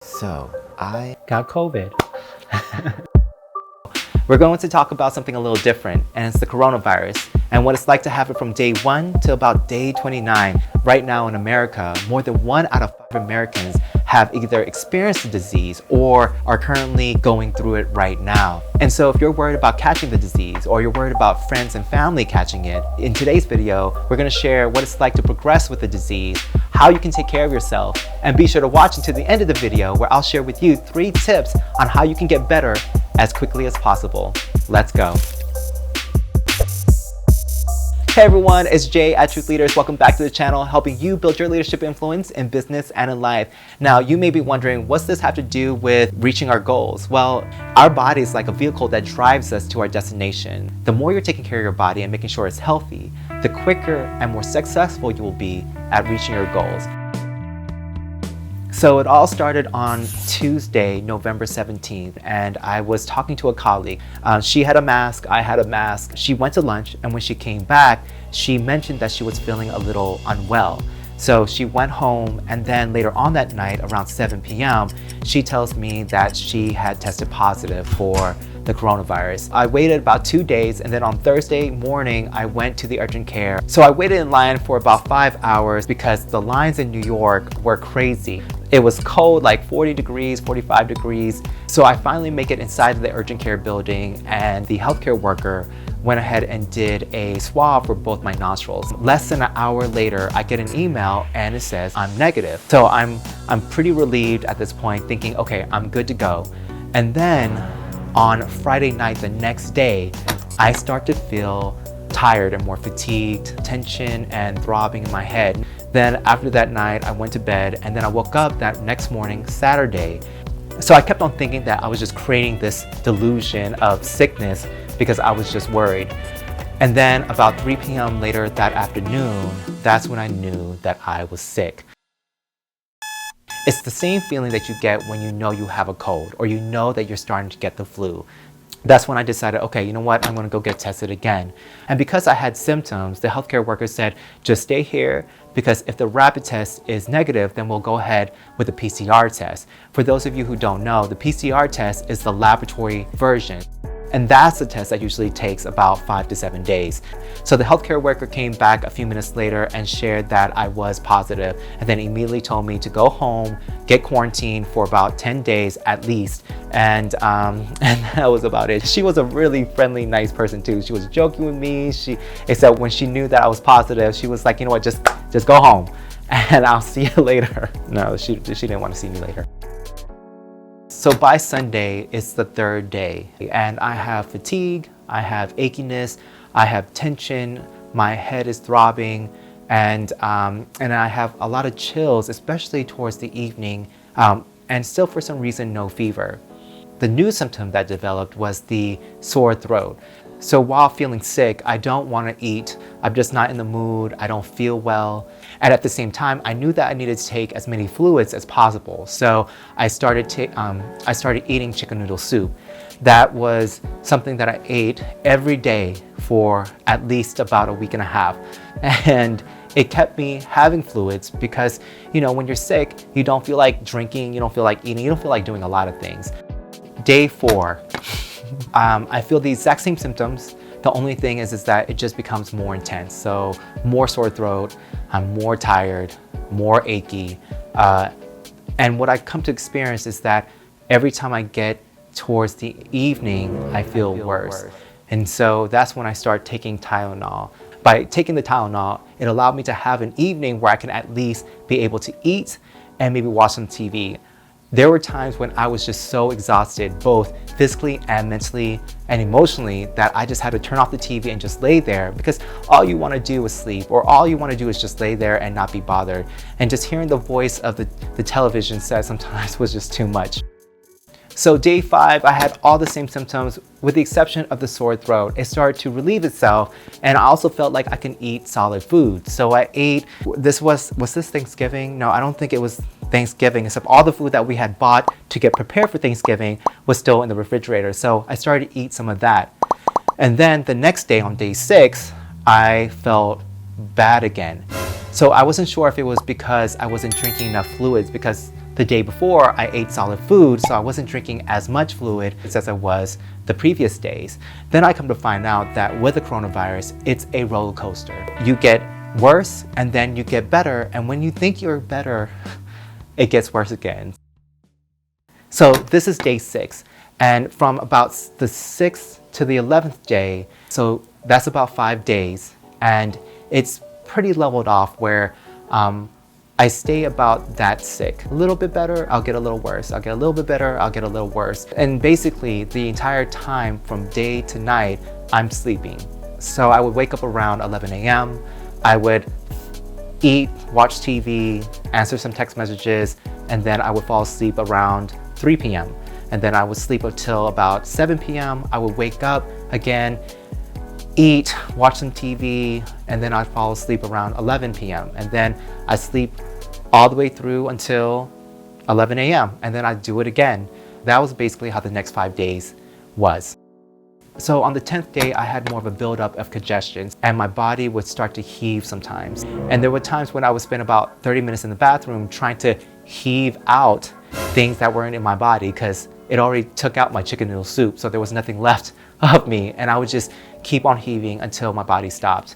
So, I got COVID. We're going to talk about something a little different, and it's the coronavirus and what it's like to have it from day 1 to about day 29. Right now in America, more than 1 out of 5 Americans have either experienced the disease or are currently going through it right now. And so if you're worried about catching the disease or you're worried about friends and family catching it, in today's video, we're going to share what it's like to progress with the disease, how you can take care of yourself, and be sure to watch until the end of the video where I'll share with you 3 tips on how you can get better as quickly as possible. Let's go. Hey everyone, it's Jay at Truth Leaders. Welcome back to the channel, helping you build your leadership influence in business and in life. Now, you may be wondering, what's this have to do with reaching our goals? Well, our body is like a vehicle that drives us to our destination. The more you're taking care of your body and making sure it's healthy, the quicker and more successful you will be at reaching your goals. So it all started on Tuesday, November 17th, and I was talking to a colleague. She had a mask, I had a mask. She went to lunch, and when she came back, she mentioned that she was feeling a little unwell. So she went home, and then later on that night, around 7 p.m., she tells me that she had tested positive for the coronavirus. I waited about 2 days, and then on Thursday morning, I went to the urgent care. So I waited in line for about 5 hours because the lines in New York were crazy. It was cold, like 40 degrees, 45 degrees. So I finally make it inside the urgent care building, and the healthcare worker went ahead and did a swab for both my nostrils. Less than an hour later, I get an email and it says I'm negative. So I'm pretty relieved at this point, thinking, okay, I'm good to go. And then on Friday night, the next day, I start to feel tired and more fatigued, tension and throbbing in my head. Then after that night, I went to bed, and then I woke up that next morning, Saturday. So I kept on thinking that I was just creating this delusion of sickness because I was just worried. And then about 3 p.m. later that afternoon, that's when I knew that I was sick. It's the same feeling that you get when you know you have a cold or you know that you're starting to get the flu. That's when I decided, okay, you know what, I'm gonna go get tested again. And because I had symptoms, the healthcare worker said, just stay here, because if the rapid test is negative, then we'll go ahead with the PCR test. For those of you who don't know, the PCR test is the laboratory version. And that's the test that usually takes about 5 to 7 days. So the healthcare worker came back a few minutes later and shared that I was positive, and then immediately told me to go home, get quarantined for about 10 days at least. And that was about it. She was a really friendly, nice person too. She was joking with me. Except when she knew that I was positive, she was like, you know what, just go home and I'll see you later. No, she didn't want to see me later. So by Sunday, it's the 3rd day, and I have fatigue, I have achiness, I have tension, my head is throbbing, and I have a lot of chills, especially towards the evening, and still for some reason, no fever. The new symptom that developed was the sore throat. So while feeling sick, I don't want to eat. I'm just not in the mood. I don't feel well. And at the same time, I knew that I needed to take as many fluids as possible. So I started eating chicken noodle soup. That was something that I ate every day for at least about a week and a half. And it kept me having fluids because, you know, when you're sick, you don't feel like drinking, you don't feel like eating, you don't feel like doing a lot of things. Day 4. I feel the exact same symptoms. The only thing is that it just becomes more intense. So more sore throat, I'm more tired, more achy. And what I come to experience is that every time I get towards the evening, I feel worse. And so that's when I start taking Tylenol. By taking the Tylenol, it allowed me to have an evening where I can at least be able to eat and maybe watch some TV. There were times when I was just so exhausted, both physically and mentally and emotionally, that I just had to turn off the TV and just lay there, because all you want to do is sleep, or all you want to do is just lay there and not be bothered. And just hearing the voice of the television set sometimes was just too much. So day 5, I had all the same symptoms with the exception of the sore throat. It started to relieve itself, and I also felt like I can eat solid food. So I ate, was this Thanksgiving? No, I don't think it was Thanksgiving, except all the food that we had bought to get prepared for Thanksgiving was still in the refrigerator. So I started to eat some of that. And then the next day, on day 6, I felt bad again. So I wasn't sure if it was because I wasn't drinking enough fluids, because The day before, I ate solid food, so I wasn't drinking as much fluid as I was the previous days. Then I come to find out that with the coronavirus, it's a roller coaster. You get worse, and then you get better, and when you think you're better, it gets worse again. So this is day 6, and from about the 6th to the 11th day, so that's about 5 days, and it's pretty leveled off where I stay about that sick. A little bit better, I'll get a little worse. I'll get a little bit better, I'll get a little worse. And basically the entire time from day to night, I'm sleeping. So I would wake up around 11 a.m. I would eat, watch TV, answer some text messages, and then I would fall asleep around 3 p.m. And then I would sleep until about 7 p.m. I would wake up again, eat, watch some TV, and then I'd fall asleep around 11 p.m. And then I sleep all the way through until 11 a.m. and then I'd do it again. That was basically how the next 5 days was. So on the 10th day, I had more of a buildup of congestion and my body would start to heave sometimes. And there were times when I would spend about 30 minutes in the bathroom trying to heave out things that weren't in my body because it already took out my chicken noodle soup, so there was nothing left of me, and I would just keep on heaving until my body stopped.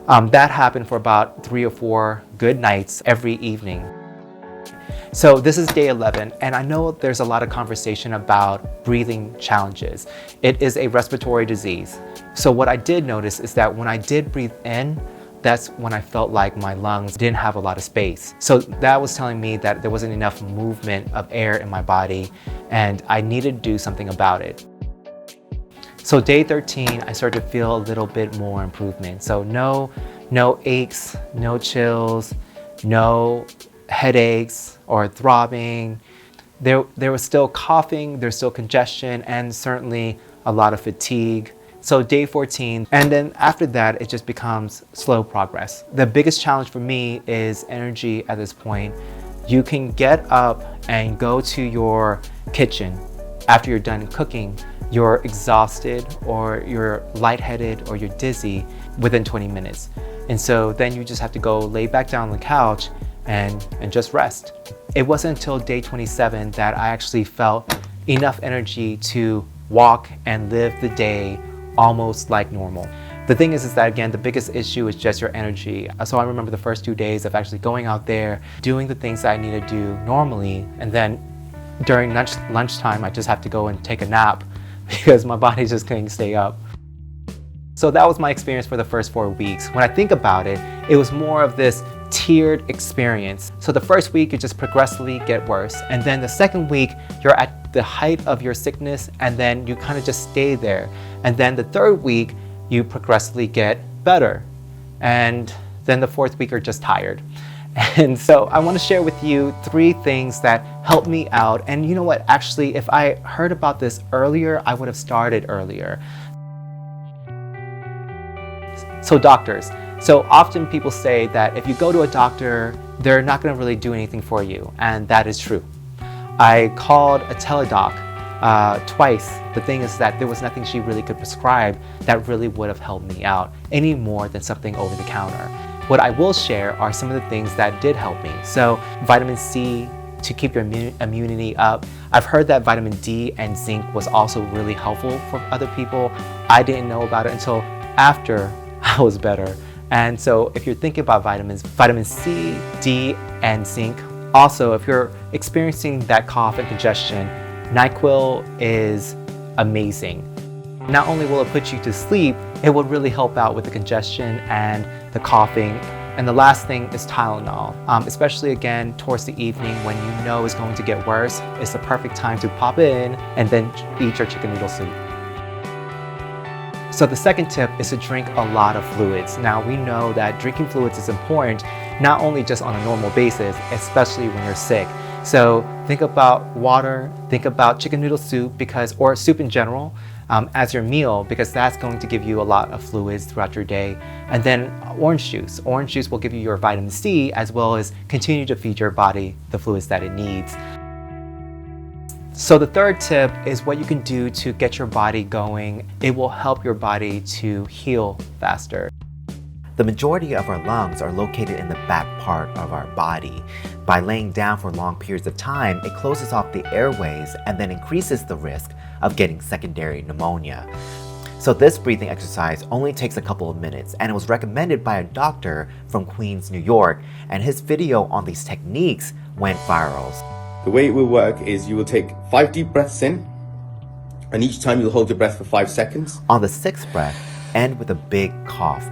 That happened for about 3 or 4 good nights every evening. So this is day 11, and I know there's a lot of conversation about breathing challenges. It is a respiratory disease. So what I did notice is that when I did breathe in, that's when I felt like my lungs didn't have a lot of space. So that was telling me that there wasn't enough movement of air in my body and I needed to do something about it. So day 13, I started to feel a little bit more improvement. So no aches, no chills, no headaches or throbbing. There was still coughing, there's still congestion, and certainly a lot of fatigue. So day 14, and then after that, it just becomes slow progress. The biggest challenge for me is energy at this point. You can get up and go to your kitchen after you're done cooking. You're exhausted or you're lightheaded or you're dizzy within 20 minutes. And so then you just have to go lay back down on the couch and just rest. It wasn't until day 27 that I actually felt enough energy to walk and live the day almost like normal. The thing is that again, the biggest issue is just your energy. So I remember the first 2 days of actually going out there, doing the things that I need to do normally, and then during lunchtime, I just have to go and take a nap because my body just couldn't stay up. So that was my experience for the first 4 weeks. When I think about it, it was more of this tiered experience. So the first week, you just progressively get worse. And then the second week, you're at the height of your sickness, and then you kind of just stay there. And then the third week, you progressively get better. And then the fourth week, you're just tired. And so I want to share with you 3 things that helped me out. And you know what? Actually, if I heard about this earlier, I would have started earlier. So doctors. So often people say that if you go to a doctor, they're not going to really do anything for you. And that is true. I called a teledoc twice. The thing is that there was nothing she really could prescribe that really would have helped me out any more than something over the counter. What I will share are some of the things that did help me. So vitamin C to keep your immunity up. I've heard that vitamin D and zinc was also really helpful for other people. I didn't know about it until after I was better. And so if you're thinking about vitamins, vitamin C, D, and zinc. Also, if you're experiencing that cough and congestion, NyQuil is amazing. Not only will it put you to sleep, it will really help out with the congestion and the coughing. And the last thing is Tylenol, especially again towards the evening when you know it's going to get worse. It's the perfect time to pop in and then eat your chicken noodle soup. So the second tip is to drink a lot of fluids. Now we know that drinking fluids is important, not only just on a normal basis, especially when you're sick. So think about water, think about chicken noodle soup or soup in general as your meal, because that's going to give you a lot of fluids throughout your day. And then orange juice. Orange juice will give you your vitamin C as well as continue to feed your body the fluids that it needs. So the third tip is what you can do to get your body going. It will help your body to heal faster. The majority of our lungs are located in the back part of our body. By laying down for long periods of time, it closes off the airways and then increases the risk of getting secondary pneumonia. So this breathing exercise only takes a couple of minutes, and it was recommended by a doctor from Queens, New York, and his video on these techniques went viral. The way it will work is you will take 5 deep breaths in, and each time you'll hold your breath for 5 seconds. On the 6th breath, end with a big cough.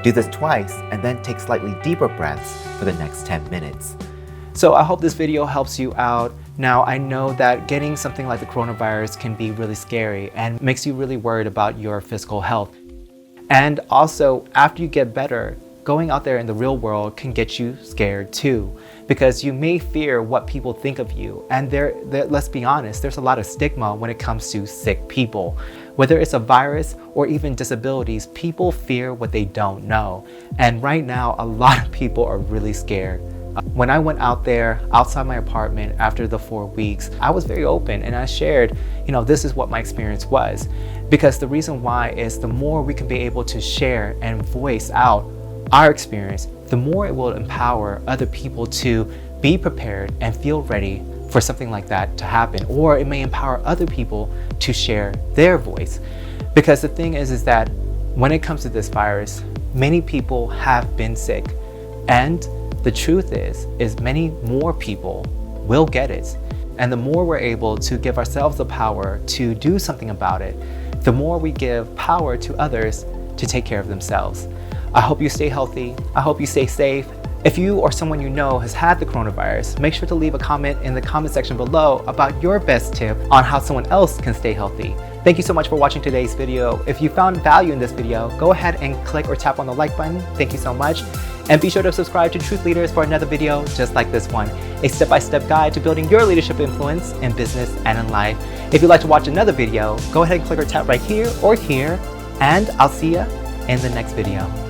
Do this twice and then take slightly deeper breaths for the next 10 minutes. So I hope this video helps you out. Now, I know that getting something like the coronavirus can be really scary and makes you really worried about your physical health. And also, after you get better, going out there in the real world can get you scared too, because you may fear what people think of you. And let's be honest, there's a lot of stigma when it comes to sick people. Whether it's a virus or even disabilities, people fear what they don't know. And right now, a lot of people are really scared. When I went out there outside my apartment after the 4 weeks, I was very open and I shared, this is what my experience was. Because the reason why is the more we can be able to share and voice out our experience, the more it will empower other people to be prepared and feel ready for something like that to happen. Or it may empower other people to share their voice. Because the thing is that when it comes to this virus, many people have been sick. And the truth is many more people will get it. And the more we're able to give ourselves the power to do something about it, the more we give power to others to take care of themselves. I hope you stay healthy. I hope you stay safe. If you or someone you know has had the coronavirus, make sure to leave a comment in the comment section below about your best tip on how someone else can stay healthy. Thank you so much for watching today's video. If you found value in this video, go ahead and click or tap on the like button. Thank you so much. And be sure to subscribe to Truth Leaders for another video just like this one, a step-by-step guide to building your leadership influence in business and in life. If you'd like to watch another video, go ahead and click or tap right here or here, and I'll see you in the next video.